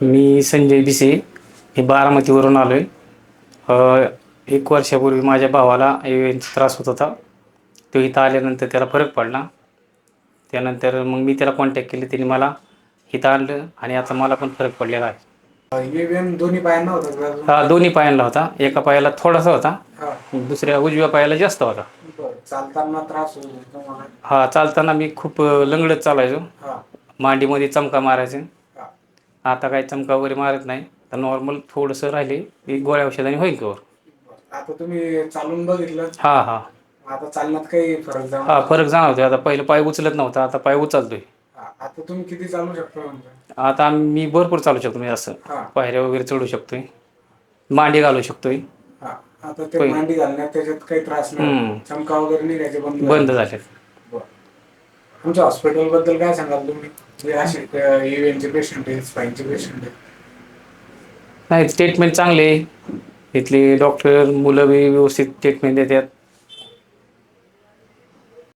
मी संजय भिसे, हे बारामतीवरून आलो आहे. 1 वर्षापूर्वी माझ्या भावाला AVNचा त्रास होत होता. तो इथं आल्यानंतर त्याला फरक पडला. त्यानंतर मग मी त्याला कॉन्टॅक्ट केले, त्याने मला इथं आणलं आणि आता मला पण फरक पडलेला आहे. AVN दोन्ही पायांना होता का? हा, दोन्ही पायांना होता. एका पायाला थोडासा होता, हा. दुसऱ्या उजव्या पायाला जास्त होता. चालताना त्रास होतो तुम्हाला? हा, चालताना मी खूप लंगडत चालायचो. हा. मांडीमध्ये चमका मारायचे. हा. आता काही चमका वगैरे मारत नाही, तर नॉर्मल थोडंसं राहिले की गोळ्या औषधाने होईल कवर. आता तुम्ही चालून बघितलं? हा हा. आता चालण्यात काही फरक जाणवतो? हा, फरक जाणवतोय. आता पहिलं पाय उचलत नव्हता, आता पाय उचलतोय. आता तुम्ही किती चालू शकता म्हणजे? आता मी भरपूर चालू शकतो. मी असं पायऱ्या वगैरे चढू शकतोय, मांडी घालू शकतोय. आता ते मांडी घालण्यात त्याच्यात काही त्रास नाही, चमका वगैरे निघायचे बंद झाले. तुमच्या हॉस्पिटल बद्दल काय सांगाल तुम्ही? जे असे AVNचे पेशंट आहेत, स्पाईनचे पेशंट आहेत? नाही, ट्रीटमेंट चांगली आहे. इथले डॉक्टर मुलं बी व्यवस्थित ट्रीटमेंट देतात.